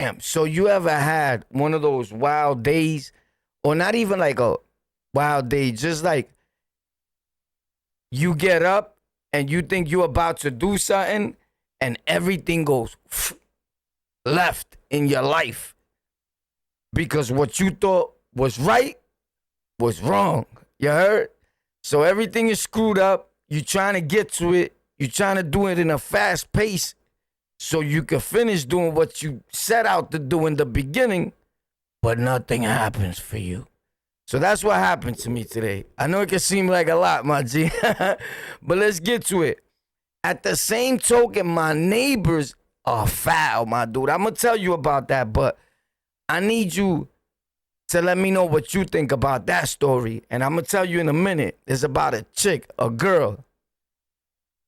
Damn. So you ever had one of those wild days, or not even like a wild day, just like you get up and you think you're about to do something and everything goes left in your life because what you thought was right was wrong. You heard? So everything is screwed up. You're trying to get to it. You're trying to do it in a fast pace so you can finish doing what you set out to do in the beginning, but nothing happens for you. So that's what happened to me today. I know it can seem like a lot, my G, but let's get to it. At the same token, my neighbors are foul, my dude. I'm going to tell you about that, but I need you to let me know what you think about that story. And I'm going to tell you in a minute. It's about a chick, a girl.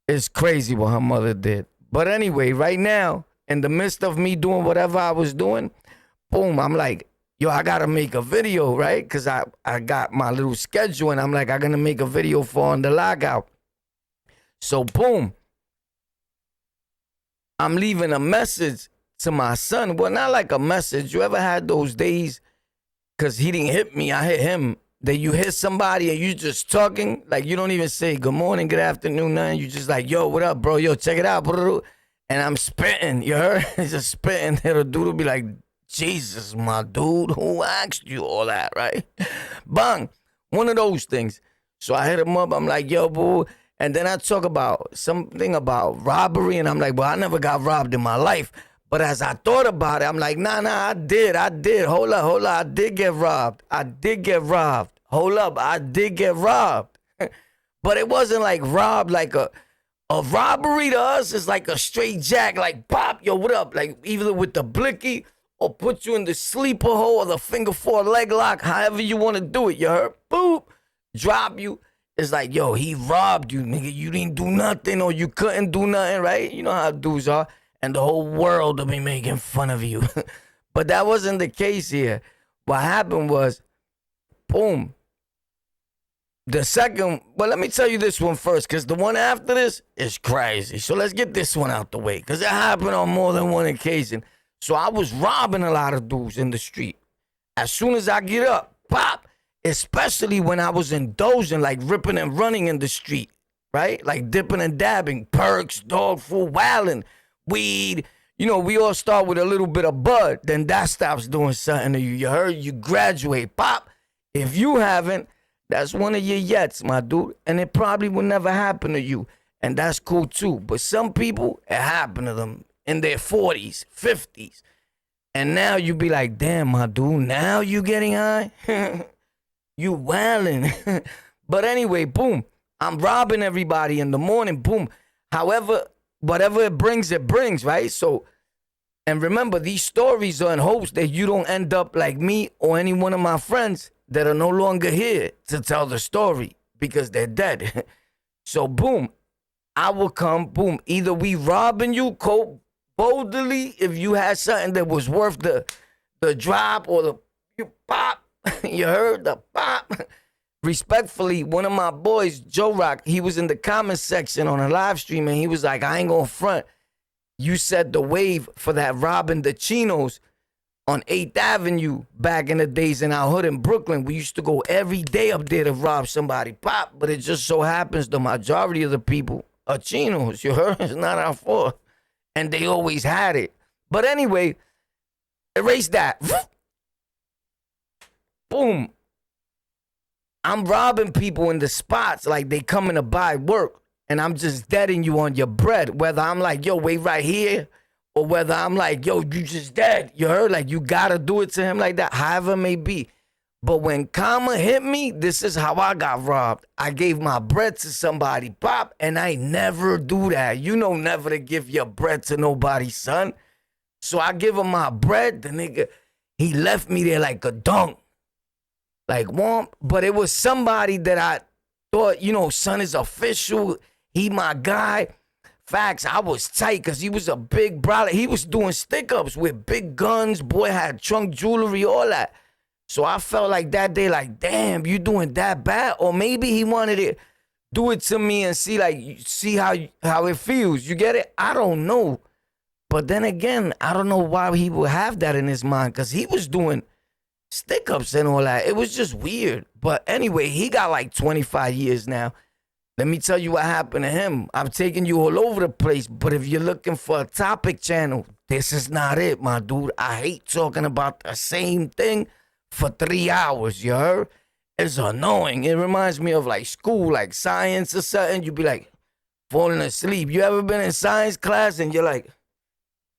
It's crazy what her mother did. But anyway, right now, in the midst of me doing whatever I was doing, boom, I'm like, yo, I got to make a video, right? Because I got my little schedule, and I'm like, I'm going to make a video for On The Lockout. So, boom, I'm leaving a message to my son. Well, not like a message. You ever had those days, because he didn't hit me, I hit him, that you hit somebody and you just talking, like you don't even say good morning, good afternoon, nothing. You just like, yo, what up, bro? Yo, check it out. And I'm spitting, you heard? Just spitting. The dude will be like, Jesus, my dude, who asked you all that, right? Bang, one of those things. So I hit him up. I'm like, yo, boo. And then I talk about something about robbery. And I'm like, well, I never got robbed in my life. But as I thought about it, I'm like, nah, I did. Hold up. I did get robbed. Hold up, I did get robbed. But it wasn't like robbed like a robbery to us is like a straight jack, like pop, yo, what up? Like either with the blicky or put you in the sleeper hole or the finger four leg lock, however you want to do it, you heard? Boop, drop you. It's like, yo, he robbed you, nigga. You didn't do nothing or you couldn't do nothing, right? You know how dudes are. And the whole world will be making fun of you. But that wasn't the case here. What happened was, boom. The second, well, let me tell you this one first, because the one after this is crazy. So let's get this one out the way, because it happened on more than one occasion. So I was robbing a lot of dudes in the street. As soon as I get up, pop, especially when I was indulging, like ripping and running in the street, right? Like dipping and dabbing, perks, dog food, wilding, weed. You know, we all start with a little bit of bud, then that stops doing something to you. You heard? You graduate, pop. If you haven't, that's one of your yets, my dude. And it probably will never happen to you. And that's cool too. But some people, it happened to them in their 40s, 50s. And now you be like, damn, my dude, now you getting high? You wildin'. But anyway, boom. I'm robbing everybody in the morning, boom. However, whatever it brings, right? So, and remember, these stories are in hopes that you don't end up like me or any one of my friends that are no longer here to tell the story because they're dead. So, boom, I will come, boom. Either we robbing you cold boldly if you had something that was worth the drop or the you pop. You heard the pop. Respectfully, one of my boys, Joe Rock, he was in the comment section on a live stream and he was like, I ain't gonna front. You said the wave for that robbing the chinos on 8th Avenue back in the days in our hood in Brooklyn. We used to go every day up there to rob somebody. Pop, but it just so happens the majority of the people are chinos. You heard? It's not our fault. And they always had it. But anyway, erase that. Boom. I'm robbing people in the spots like they coming to buy work. And I'm just deading you on your bread. Whether I'm like, yo, wait right here. Or whether I'm like, yo, you just dead. You heard? Like, you gotta do it to him like that. However it may be. But when karma hit me, this is how I got robbed. I gave my bread to somebody, pop, and I never do that. You know never to give your bread to nobody, son. So I give him my bread. The nigga, he left me there like a dunk. Like, womp. But it was somebody that I thought, you know, son is official. He my guy. Facts, I was tight because he was a big brother. He was doing stick-ups with big guns. Boy had trunk jewelry, all that. So I felt like that day, like, damn, you doing that bad? Or maybe he wanted to do it to me and see how it feels. You get it? I don't know. But then again, I don't know why he would have that in his mind, because he was doing stick-ups and all that. It was just weird. But anyway, he got like 25 years now. Let me tell you what happened to him. I'm taking you all over the place, but if you're looking for a topic channel, this is not it, my dude. I hate talking about the same thing for 3 hours, you heard? It's annoying. It reminds me of like school, like science or something. You be like falling asleep. You ever been in science class and you're like,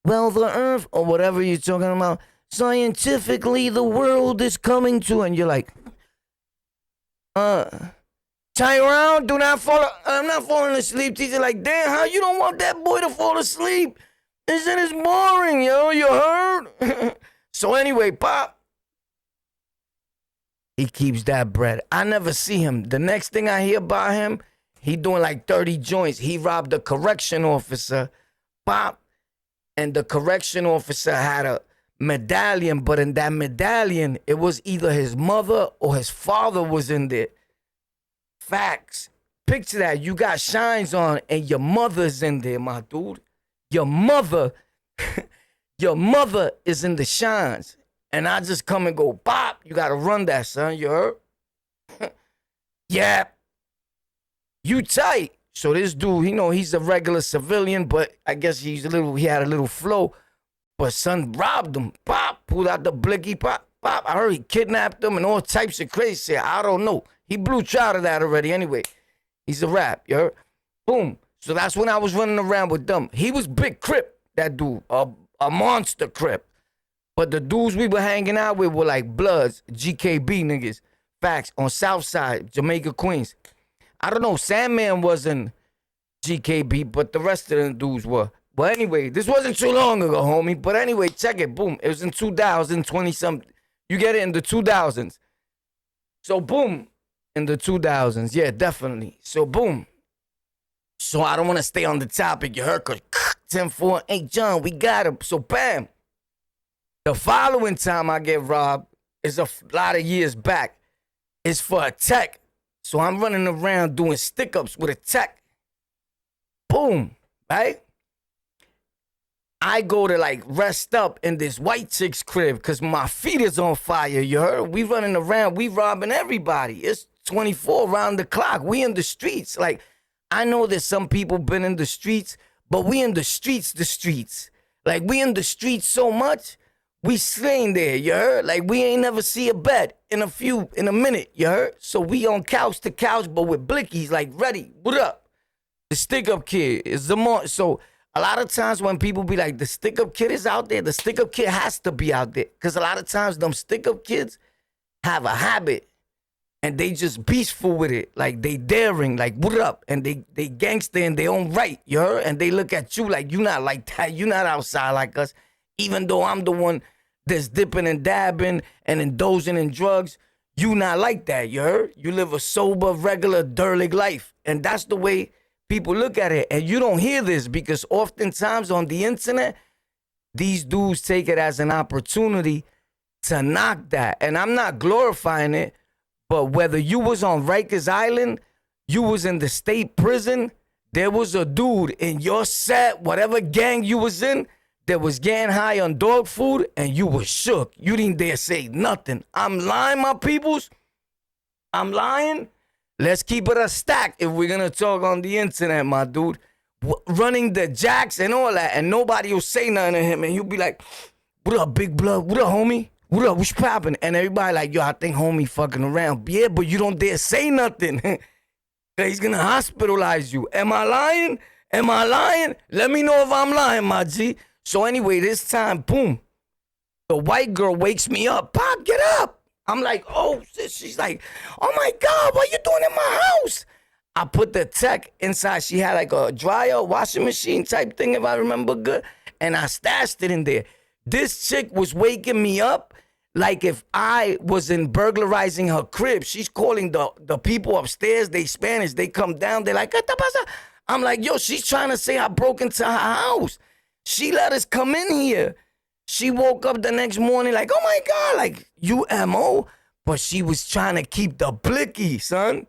well, the earth, or whatever you're talking about, scientifically the world is coming to, and you're like, turn around, do not fall. I'm not falling asleep. Teacher like, damn, how you don't want that boy to fall asleep? This shit is boring, yo. You heard? So anyway, Pop, he keeps that bread. I never see him. The next thing I hear about him, he doing like 30 joints. He robbed a correction officer, Pop, and the correction officer had a medallion, but in that medallion, it was either his mother or his father was in there. Facts. Picture that. You got shines on and your mother's in there, my dude. Your mother, your mother is in the shines. And I just come and go, Pop, you got to run that, son. You heard? Yeah. You tight. So this dude, he's a regular civilian, but I guess he had a little flow. But son robbed him. Pop, pulled out the blicky. Pop. I heard he kidnapped him and all types of crazy shit. I don't know. He blew out of that already anyway. He's a rap, you heard? Boom. So that's when I was running around with them. He was big crip, that dude. A monster crip. But the dudes we were hanging out with were like Bloods, GKB niggas. Facts. On Southside, Jamaica, Queens. I don't know. Sandman wasn't GKB, but the rest of the dudes were. But anyway, this wasn't too long ago, homie. But anyway, check it. Boom. It was in 2020-something. You get it in the 2000s. So boom. In the 2000s. Yeah, definitely. So boom. So I don't want to stay on the topic. You heard? 10-4. Hey, John, we got him. So bam. The following time I get robbed is a lot of years back. It's for a tech. So I'm running around doing stick-ups with a tech. Boom. Right? I go to like rest up in this white chick's crib because my feet is on fire, you heard? We running around, we robbing everybody. It's 24 around the clock. We in the streets. Like, I know that some people been in the streets, but we in the streets. Like, we in the streets so much, we slain there, you heard? Like, we ain't never see a bed in a minute, you heard? So we on couch to couch, but with blickies, like, ready. What up? The stick-up kid is the more, so a lot of times when people be like, the stick-up kid is out there, the stick-up kid has to be out there. Because a lot of times them stick-up kids have a habit and they just peaceful with it. Like they daring, like what up? And they gangster in their own right, you heard? And they look at you like you not like that. You not outside like us. Even though I'm the one that's dipping and dabbing and indulging in drugs, you not like that, you heard? You live a sober, regular, Durlig life. And that's the way people look at it, and you don't hear this because oftentimes on the internet, these dudes take it as an opportunity to knock that. And I'm not glorifying it, but whether you was on Rikers Island, you was in the state prison, there was a dude in your set, whatever gang you was in, that was getting high on dog food, and you was shook. You didn't dare say nothing. I'm lying, my peoples. I'm lying. Let's keep it a stack if we're going to talk on the internet, my dude. Running the jacks and all that, and nobody will say nothing to him, and he'll be like, what up, big blood? What up, homie? What up? What's poppin'? And everybody like, yo, I think homie fucking around. Yeah, but you don't dare say nothing. He's going to hospitalize you. Am I lying? Am I lying? Let me know if I'm lying, my G. So anyway, this time, boom, the white girl wakes me up. Pop, get up. I'm like, oh, shit. She's like, oh, my God, what you doing in my house? I put the tech inside. She had like a dryer, washing machine type thing, if I remember good. And I stashed it in there. This chick was waking me up like if I was in burglarizing her crib. She's calling the people upstairs. They Spanish. They come down. They're like, ¿qué te pasa? I'm like, yo, she's trying to say I broke into her house. She let us come in here. She woke up the next morning like, oh, my God, like, you M.O.? But she was trying to keep the blicky, son.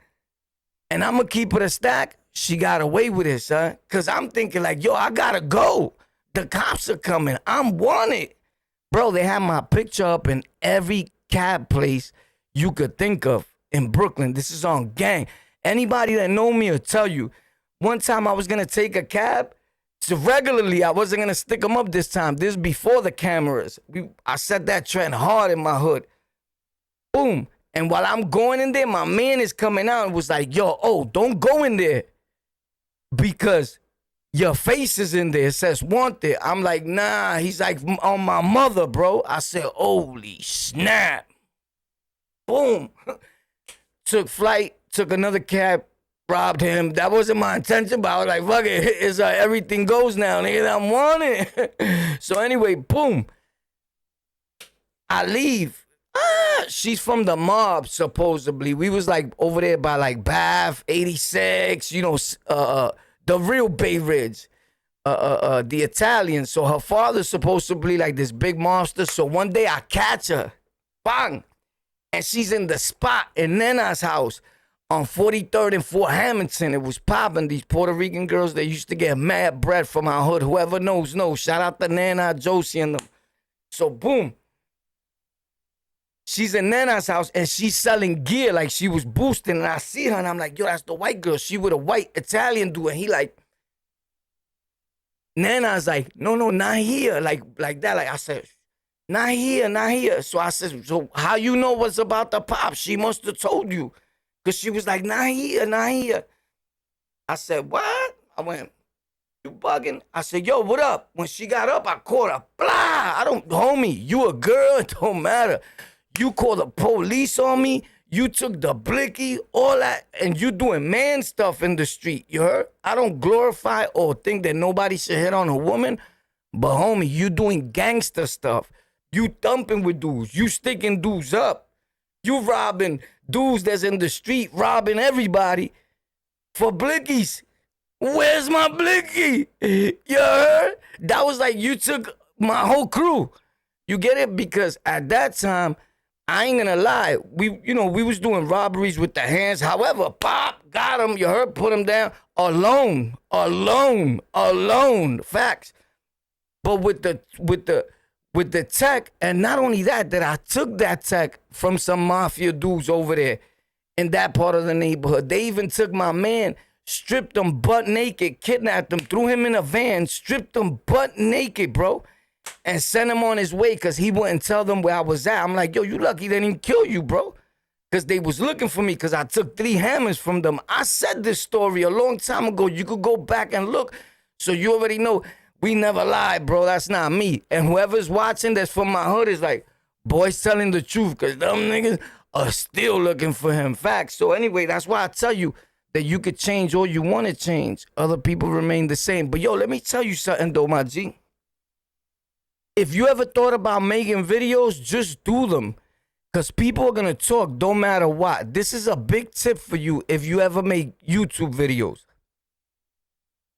And I'm going to keep it a stack. She got away with it, son. Because I'm thinking like, yo, I got to go. The cops are coming. I'm wanted. Bro, they had my picture up in every cab place you could think of in Brooklyn. This is on gang. Anybody that know me will tell you. One time I was going to take a cab. So regularly, I wasn't going to stick them up this time. This is before the cameras. I set that trend hard in my hood. Boom. And while I'm going in there, my man is coming out and was like, yo, don't go in there. Because your face is in there. It says wanted. I'm like, nah. He's like, on my mother, bro. I said, holy snap. Boom. Took flight, took another cab, robbed him. That wasn't my intention, but I was like, fuck it. It's like everything goes now, nigga. I'm wanted. So anyway, boom. I leave. She's from the mob, supposedly. We was like over there by like Bath, 86, you know, the real Bay Ridge, the Italian. So her father's supposed to be like this big monster. So one day I catch her, bang, and she's in the spot in Nena's house on 43rd and Fort Hamilton. It was popping. These Puerto Rican girls, they used to get mad bread from our hood. Whoever knows. Shout out to Nana, Josie, and them. So boom. She's in Nana's house and she's selling gear like she was boosting. And I see her and I'm like, yo, that's the white girl. She with a white Italian dude. And he like, Nana's like, no, not here. Like that. Like I said, not here. So I said, so how you know what's about the pop? She must have told you. Because she was like, not here. I said, what? I went, you bugging? I said, yo, what up? When she got up, I called her. Blah. Homie, you a girl? It don't matter. You called the police on me. You took the blicky, all that, and you doing man stuff in the street. You heard? I don't glorify or think that nobody should hit on a woman, but homie, you doing gangster stuff. You thumping with dudes. You sticking dudes up. You robbing dudes that's in the street, robbing everybody for blickies. Where's my blicky? You heard? That was like you took my whole crew. You get it? Because at that time, I ain't gonna lie. We was doing robberies with the hands. However, pop, got him. You heard? Put him down. Alone. Facts. But with the tech, and not only that I took that tech from some mafia dudes over there in that part of the neighborhood. They even took my man, stripped him butt naked, kidnapped him, threw him in a van, stripped him butt naked, bro. And sent him on his way because he wouldn't tell them where I was at. I'm like, yo, you lucky they didn't kill you, bro. Because they was looking for me because I took 3 hammers from them. I said this story a long time ago. You could go back and look. So you already know we never lied, bro. That's not me. And whoever's watching that's from my hood is like, boys telling the truth because them niggas are still looking for him. Facts. So anyway, that's why I tell you that you could change all you want to change. Other people remain the same. But yo, let me tell you something though, my G. If you ever thought about making videos, just do them. Because people are going to talk no matter what. This is a big tip for you if you ever make YouTube videos.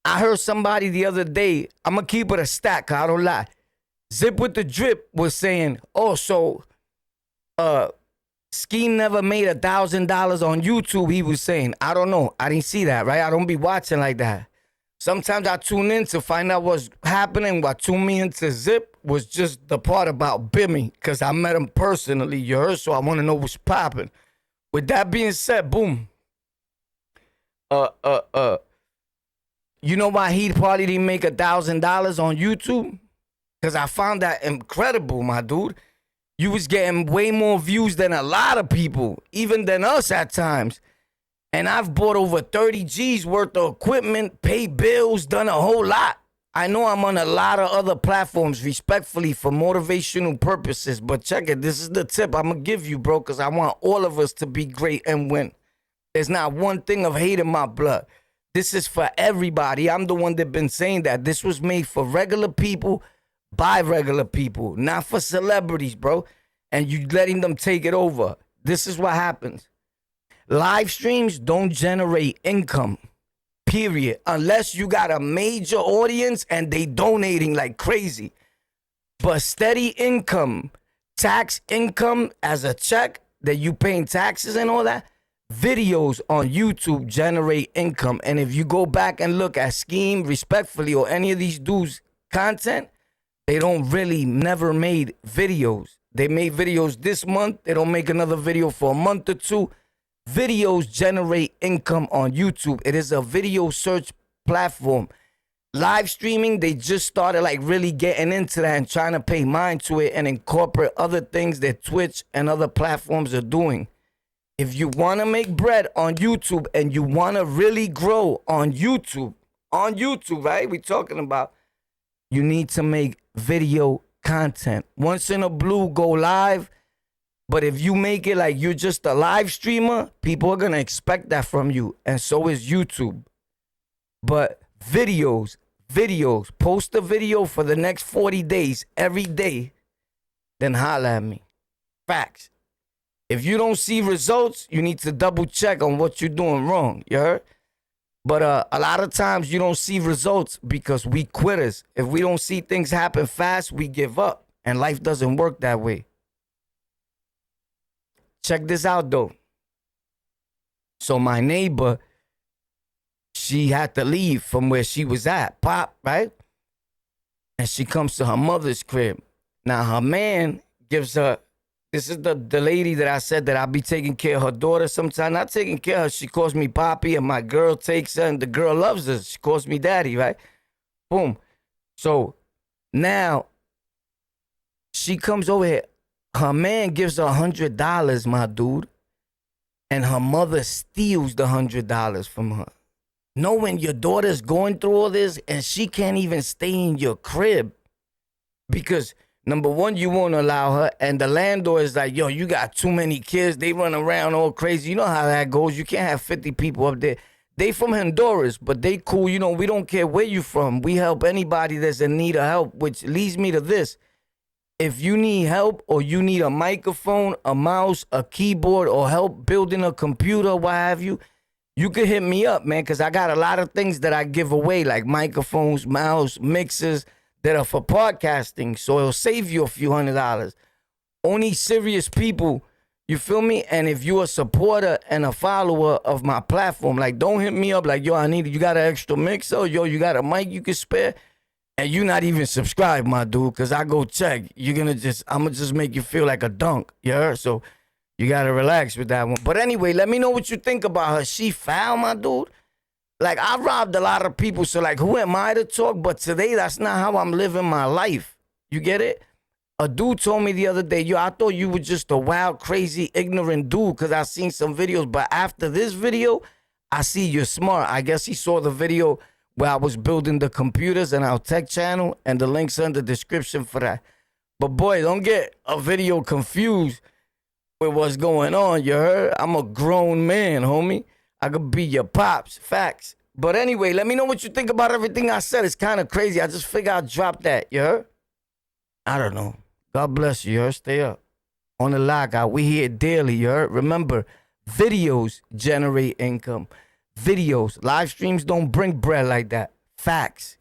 I heard somebody the other day, I'm going to keep it a stack, I don't lie. Zip with the Drip was saying, Scheme never made $1,000 on YouTube, he was saying. I don't know. I didn't see that, right? I don't be watching like that. Sometimes I tune in to find out what's happening. What tuned me into Zip was just the part about Bimmy, because I met him personally, you heard? So I want to know what's popping. With that being said, boom. You know why he probably didn't make $1,000 on YouTube? Because I found that incredible, my dude. You was getting way more views than a lot of people, even than us at times. And I've bought over 30 G's worth of equipment, paid bills, done a whole lot. I know I'm on a lot of other platforms, respectfully, for motivational purposes. But check it. This is the tip I'm going to give you, bro, because I want all of us to be great and win. There's not one thing of hate in my blood. This is for everybody. I'm the one that been saying that. This was made for regular people, by regular people, not for celebrities, bro. And you letting them take it over. This is what happens. Live streams don't generate income, period, unless you got a major audience and they donating like crazy. But steady income, tax income as a check that you paying taxes and all that, videos on YouTube generate income. And if you go back and look at Scheme, respectfully, or any of these dudes content, they don't really never made videos. They made videos this month. They don't make another video for a month or two. Videos generate income on YouTube. It is a video search platform. Live streaming, they just started like really getting into that and trying to pay mind to it and incorporate other things that Twitch and other platforms are doing. If you want to make bread on YouTube and you want to really grow on YouTube, right? We're talking about, you need to make video content. Once in a blue, go live. But if you make it like you're just a live streamer, people are going to expect that from you. And so is YouTube. But videos, post a video for the next 40 days, every day, then holla at me. Facts. If you don't see results, you need to double check on what you're doing wrong. You heard? But a lot of times you don't see results because we quitters. If we don't see things happen fast, we give up. And life doesn't work that way. Check this out, though. So my neighbor, she had to leave from where she was at, Pop, right? And she comes to her mother's crib. Now, her man gives her, this is the lady that I said that I'll be taking care of her daughter sometime. Not taking care of her. She calls me Poppy, and my girl takes her, and the girl loves her. She calls me Daddy, right? Boom. So now she comes over here. Her man gives her $100, my dude, and her mother steals the $100 from her. Knowing your daughter's going through all this and she can't even stay in your crib because, number one, you won't allow her, and the landlord is like, yo, you got too many kids. They run around all crazy. You know how that goes. You can't have 50 people up there. They from Honduras, but they cool. You know, we don't care where you from. We help anybody that's in need of help, which leads me to this. If you need help or you need a microphone, a mouse, a keyboard, or help building a computer, what have you, you can hit me up, man, because I got a lot of things that I give away, like microphones, mouse, mixers that are for podcasting. So it'll save you a few $100. Only serious people, you feel me? And if you're a supporter and a follower of my platform, like, don't hit me up like, yo, I need it. You got an extra mixer? Yo, you got a mic you can spare? And you not even subscribed, my dude, because I go check. I'm going to just make you feel like a dunk, you heard? So you got to relax with that one. But anyway, let me know what you think about her. She foul, my dude. Like, I robbed a lot of people, so, like, who am I to talk? But today, that's not how I'm living my life. You get it? A dude told me the other day, yo, I thought you were just a wild, crazy, ignorant dude because I seen some videos. But after this video, I see you're smart. I guess he saw the video where I was building the computers in our tech channel, and the link's in the description for that. But, boy, don't get a video confused with what's going on, you heard? I'm a grown man, homie. I could be your pops. Facts. But anyway, let me know what you think about everything I said. It's kind of crazy. I just figured I'd drop that, you heard? I don't know. God bless you, you heard? Stay up. On the lockout, we here daily, you heard? Remember, videos generate income. Videos. Live streams don't bring bread like that. Facts.